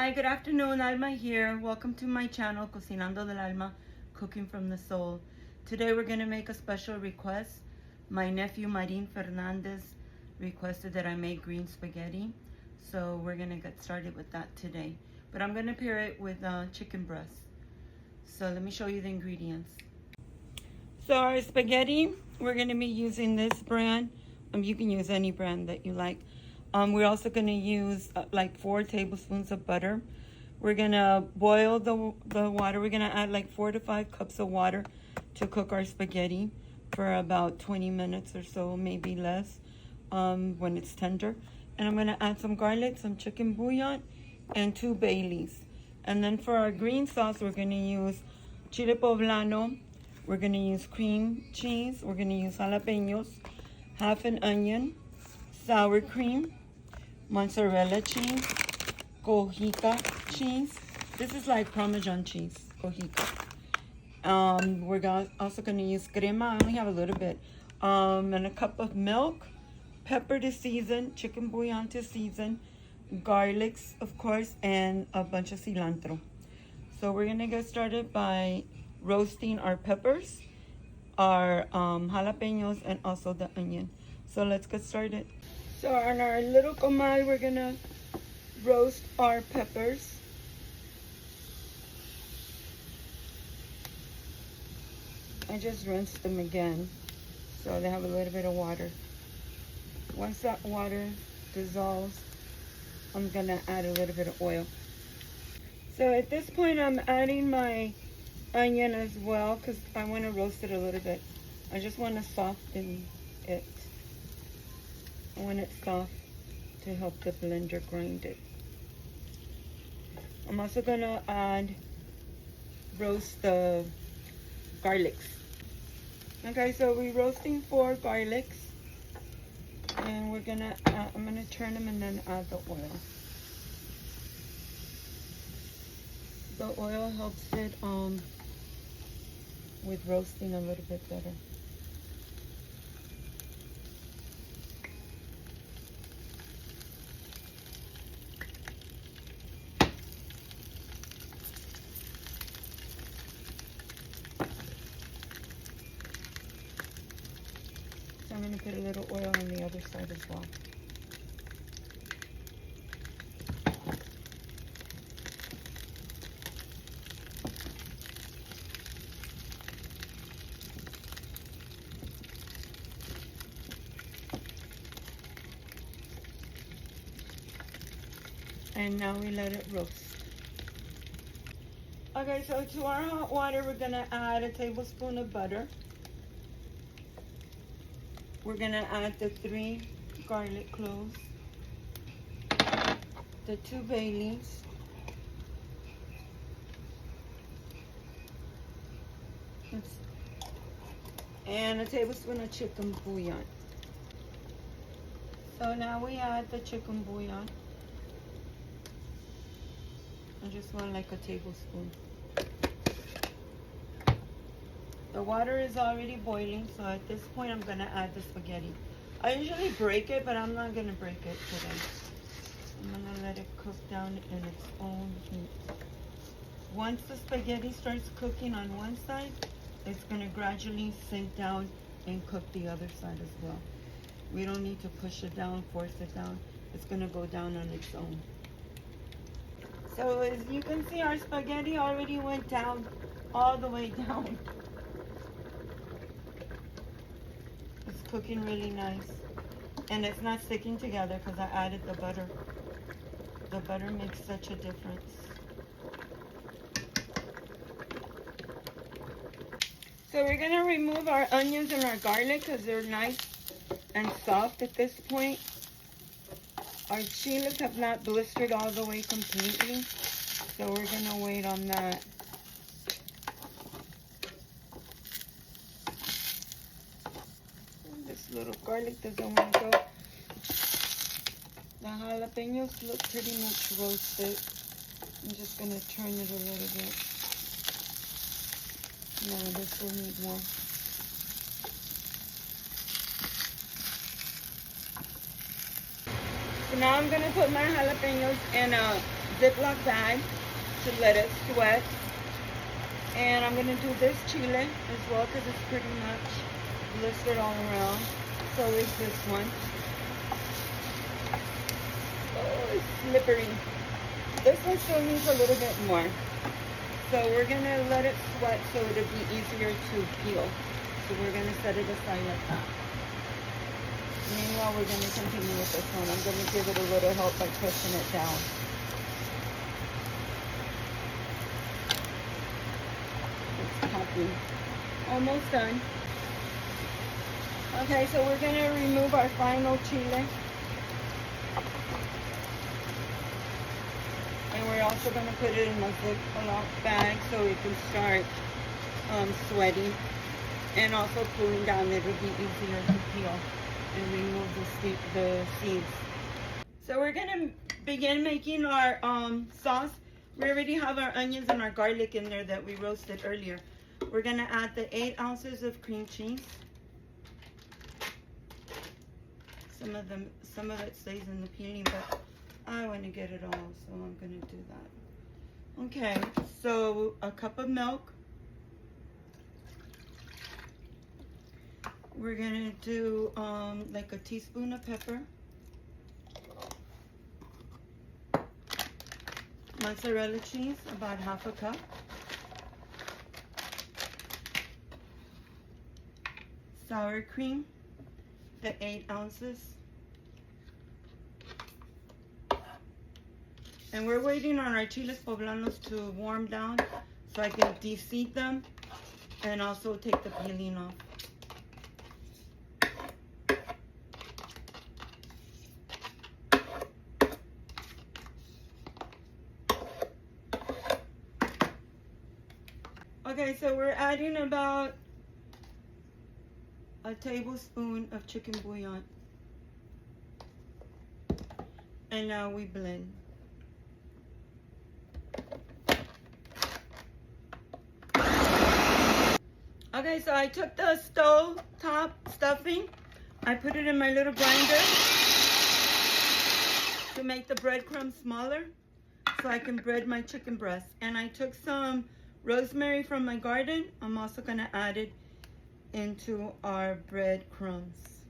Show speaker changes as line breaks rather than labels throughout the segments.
Hi, good afternoon. Alma here. Welcome to my channel, Cocinando del Alma, Cooking from the Soul. Today we're going to make a special request. My nephew, Marin Fernandez, requested that I make green spaghetti. So we're going to get started with that today. But I'm going to pair it with chicken breast. So let me show you the ingredients. So our spaghetti, we're going to be using this brand. You can use any brand that you like. We're also going to use like 4 tablespoons of butter. We're going to boil the water. We're going to add like 4 to 5 cups of water to cook our spaghetti for about 20 minutes or so, maybe less, when it's tender. And I'm going to add some garlic, some chicken bouillon, and 2 bay leaves. And then for our green sauce, we're going to use chile poblano. We're going to use cream cheese. We're going to use jalapenos, half an onion, sour cream, mozzarella cheese, Cohica cheese. This is like Parmesan cheese, Cohica. We're also going to use crema. I only have a little bit. And a cup of milk, pepper to season, chicken bouillon to season, garlics, of course, and a bunch of cilantro. So we're going to get started by roasting our peppers, our jalapenos, and also the onion. So let's get started. So on our little comal, we're gonna roast our peppers. I just rinsed them again, so they have a little bit of water. Once that water dissolves, I'm gonna add a little bit of oil. So at this point, I'm adding my onion as well, because I want to roast it a little bit. I just want to soften it. I want it soft to help the blender grind it. I'm also going to roast the garlics. Okay, so we're roasting 4 garlics. And we're going to, I'm going to turn them and then add the oil. The oil helps it with roasting a little bit better. So I'm going to put a little oil on the other side as well. And now we let it roast. Okay, so to our hot water, we're gonna add a tablespoon of butter. We're gonna add the 3 garlic cloves, the 2 bay leaves, and a tablespoon of chicken bouillon. So now we add the chicken bouillon. I just want like a tablespoon. The water is already boiling, so at this point I'm gonna add the spaghetti. I usually break it, but I'm not gonna break it today. I'm gonna let it cook down in its own heat. Once the spaghetti starts cooking on one side, it's gonna gradually sink down and cook the other side as well. We don't need to push it down, force it down. It's gonna go down on its own. So as you can see, our spaghetti already went down, all the way down. It's cooking really nice. And it's not sticking together because I added the butter. The butter makes such a difference. So we're gonna remove our onions and our garlic because they're nice and soft at this point. Our chiles have not blistered all the way completely, so we're gonna wait on that. This little garlic doesn't want to go. The jalapenos look pretty much roasted. I'm just gonna turn it a little bit. No, this will need more. So now I'm gonna put my jalapenos in a Ziploc bag to let it sweat. And I'm gonna do this chile as well because it's pretty much blistered all around. So is this one. Oh, it's slippery. This one still needs a little bit more. So we're gonna let it sweat so it'll be easier to peel. So we're gonna set it aside like that. Meanwhile, we're gonna continue with this one. I'm gonna give it a little help by pushing it down. It's popping. Almost done. Okay, so we're gonna remove our final chile. And we're also going to put it in a Ziploc bag so it can start sweating and also cooling down. It'll be easier to peel and remove the seeds. So we're going to begin making our sauce. We already have our onions and our garlic in there that we roasted earlier. We're going to add the 8 ounces of cream cheese. Some of it stays in the peeling, but I want to get it all, so I'm going to do that. Okay, so a cup of milk. We're going to do like a teaspoon of pepper. Mozzarella cheese, about half a cup. Sour cream, the 8 ounces. And we're waiting on our chiles poblanos to warm down so I can de-seed them and also take the peeling off. Okay, so we're adding about a tablespoon of chicken bouillon. And now we blend. Okay, so I took the stove top stuffing. I put it in my little grinder to make the breadcrumbs smaller so I can bread my chicken breast. And I took some rosemary from my garden. I'm also going to add it into our breadcrumbs.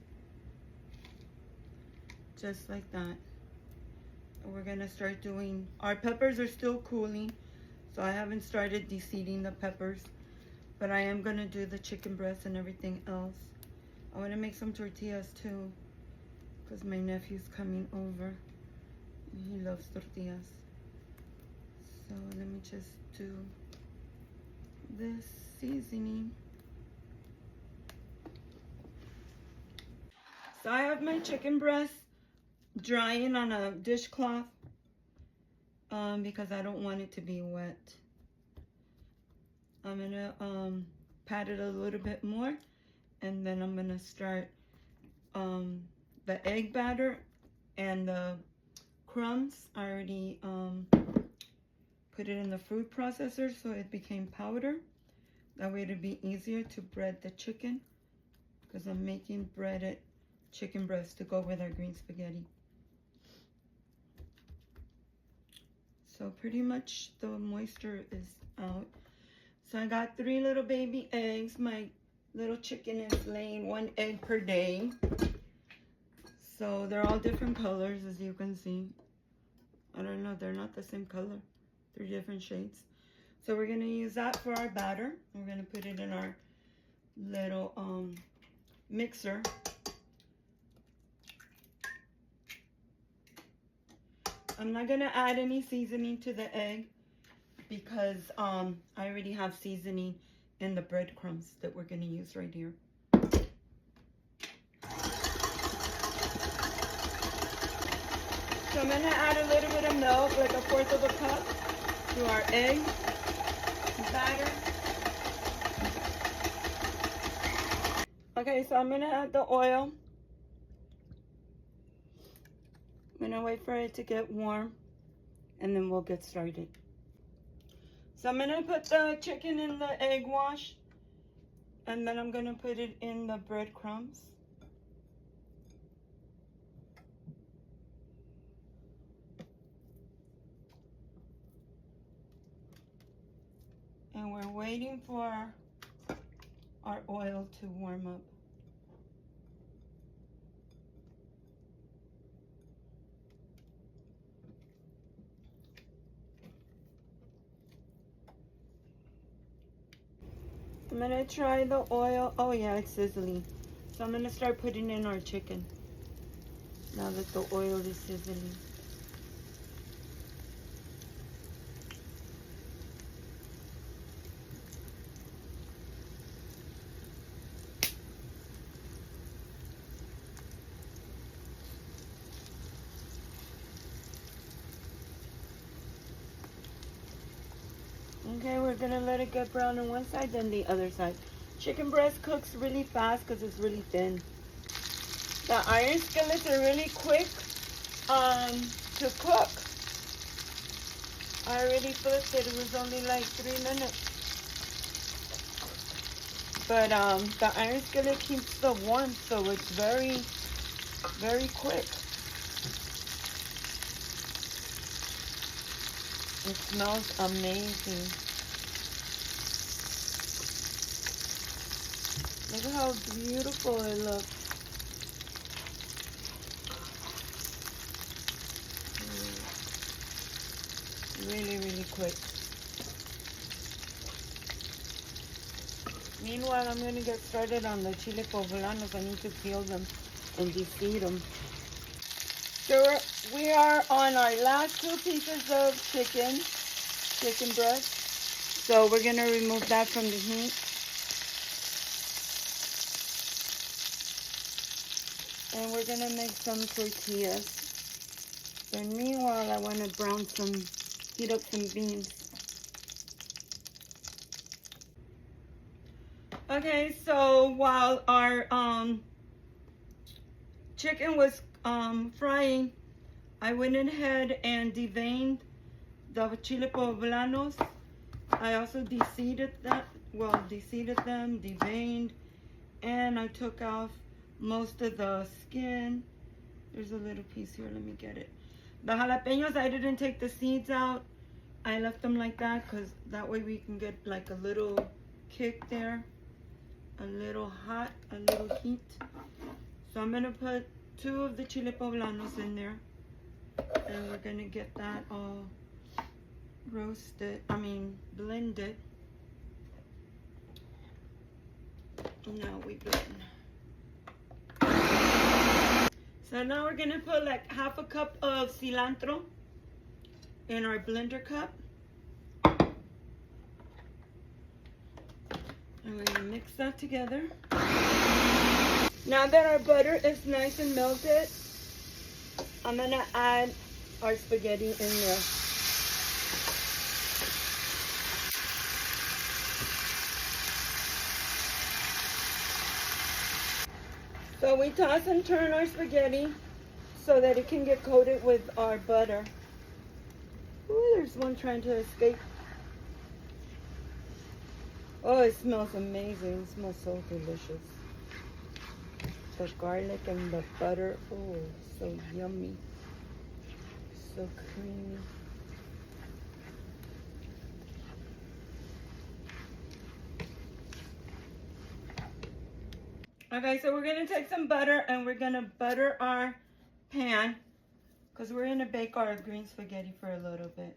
Just like that. And we're going to start doing, our peppers are still cooling, so I haven't started de-seeding the peppers. But I am going to do the chicken breast and everything else. I want to make some tortillas too, because my nephew's coming over. He loves tortillas. So let me just do this seasoning. So I have my chicken breast drying on a dishcloth because I don't want it to be wet. I'm gonna pat it a little bit more, and then I'm gonna start the egg batter and the crumbs. I already put it in the food processor so it became powder. That way it'll be easier to bread the chicken, because I'm making breaded chicken breast to go with our green spaghetti. So pretty much the moisture is out. So I got 3 little baby eggs. My little chicken is laying 1 egg per day. So they're all different colors, as you can see. I don't know, they're not the same color. 3 different shades. So we're gonna use that for our batter. We're gonna put it in our little mixer. I'm not gonna add any seasoning to the egg, because I already have seasoning in the breadcrumbs that we're going to use right here. So I'm going to add a little bit of milk, like 1/4 of a cup, to our egg batter. Okay, so I'm going to add the oil. I'm going to wait for it to get warm, and then we'll get started. So I'm going to put the chicken in the egg wash, and then I'm going to put it in the breadcrumbs. waiting for our oil to warm up. I'm gonna try the oil. Oh yeah, it's sizzling. So I'm gonna start putting in our chicken now that the oil is sizzling. Okay, we're gonna let it get brown on one side, then the other side. Chicken breast cooks really fast because it's really thin. The iron skillets are really quick to cook. I already flipped it. It was only like 3 minutes. But the iron skillet keeps the warmth, so it's very, very quick. It smells amazing. Look at how beautiful it looks. Really, really quick. Meanwhile, I'm going to get started on the chile poblanos. I need to peel them and deseed them. So we are on our last 2 pieces of chicken breast. So we're going to remove that from the heat. And we're going to make some tortillas. And meanwhile, I want to heat up some beans. Okay, so while our chicken was frying, I went ahead and deveined the chile poblanos. I also deseeded them, deveined, and I took off most of the skin. There's a little piece here, let me get it. The jalapenos, I didn't take the seeds out. I left them like that because that way we can get like a little kick there. A little hot, a little heat. So I'm gonna put 2 of the chile poblanos in there. And we're gonna get that all blended. Now we blend. So now we're gonna put like half a cup of cilantro in our blender cup. And we're gonna mix that together. Now that our butter is nice and melted, I'm gonna add our spaghetti in there. So we toss and turn our spaghetti so that it can get coated with our butter. Ooh, there's one trying to escape. Oh, it smells amazing. It smells so delicious. The garlic and the butter, oh, so yummy. So creamy. Okay, so we're gonna take some butter and we're gonna butter our pan because we're gonna bake our green spaghetti for a little bit.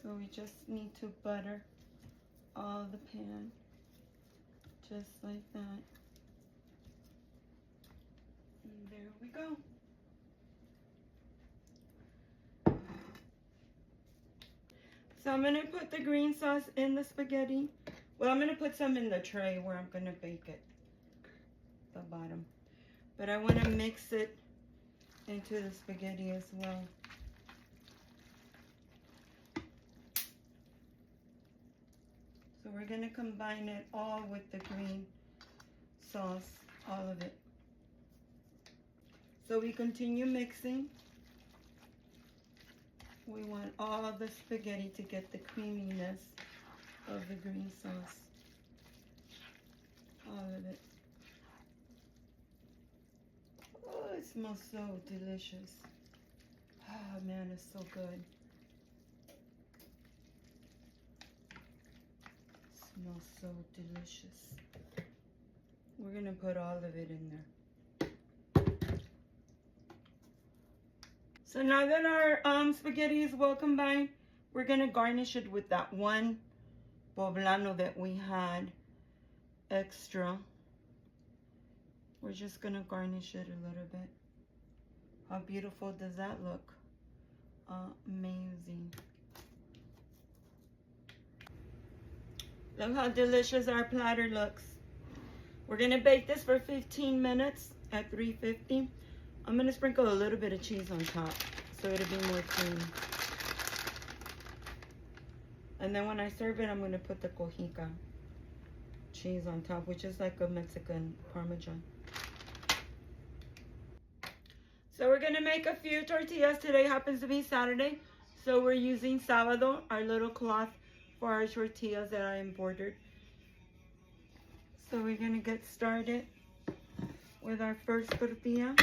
So we just need to butter all the pan, just like that. And there we go. So I'm gonna put the green sauce in the spaghetti. Well, I'm gonna put some in the tray where I'm gonna bake it, the bottom. But I wanna mix it into the spaghetti as well. So we're gonna combine it all with the green sauce, all of it. So we continue mixing. We want all of the spaghetti to get the creaminess of the green sauce. All of it. Oh, it smells so delicious. Oh man, it's so good. Smells so delicious. We're gonna put all of it in there. So now that our spaghetti is well combined, we're gonna garnish it with that one poblano that we had extra. We're just gonna garnish it a little bit. How beautiful does that look? Amazing. Look how delicious our platter looks. We're gonna bake this for 15 minutes at 350. I'm gonna sprinkle a little bit of cheese on top so it'll be more creamy. And then when I serve it, I'm gonna put the cojica cheese on top, which is like a Mexican Parmesan. So we're gonna make a few tortillas. Today happens to be Saturday, so we're using Sábado, our little cloth for our tortillas that I embroidered. So we're gonna get started with our first tortilla.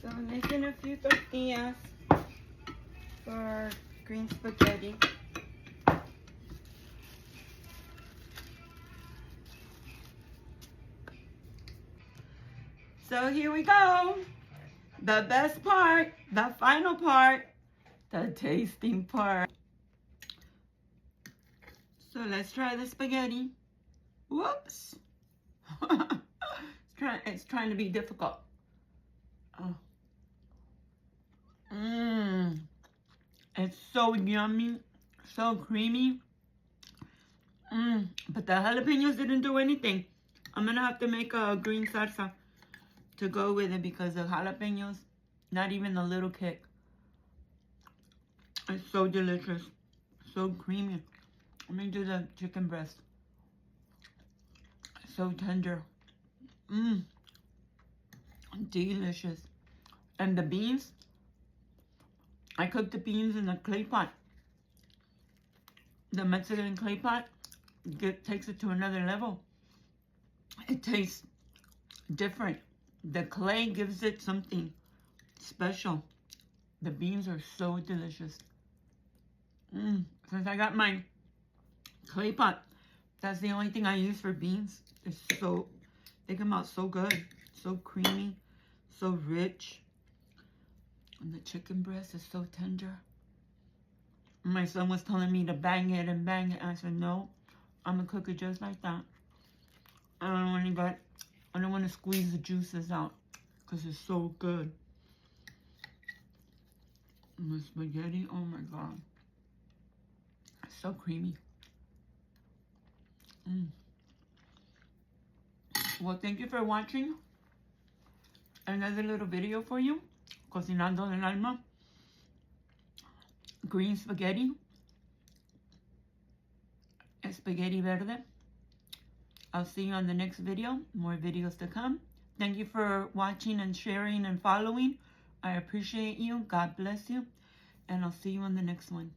So I'm making a few tortillas for our green spaghetti. So here we go. The best part, the final part, the tasting part. So let's try the spaghetti. Whoops. It's trying to be difficult. Oh. It's so yummy, so creamy. But the jalapenos didn't do anything. I'm gonna have to make a green salsa to go with it because the jalapenos, not even a little kick. It's so delicious, so creamy. Let me do the chicken breast. So tender. Delicious. And the beans, I cooked the beans in the clay pot. The Mexican clay pot takes it to another level. It tastes different. The clay gives it something special. The beans are so delicious. Since I got my clay pot, that's the only thing I use for beans. They come out so good, so creamy, so rich. And the chicken breast is so tender. My son was telling me to bang it and bang it. I said, no, I'm gonna cook it just like that. I don't want to squeeze the juices out because it's so good. And the spaghetti, oh my God. It's so creamy. Well, thank you for watching another little video for you. Cocinando del Alma. Green spaghetti. Spaghetti verde. I'll see you on the next video. More videos to come. Thank you for watching and sharing and following. I appreciate you. God bless you. And I'll see you on the next one.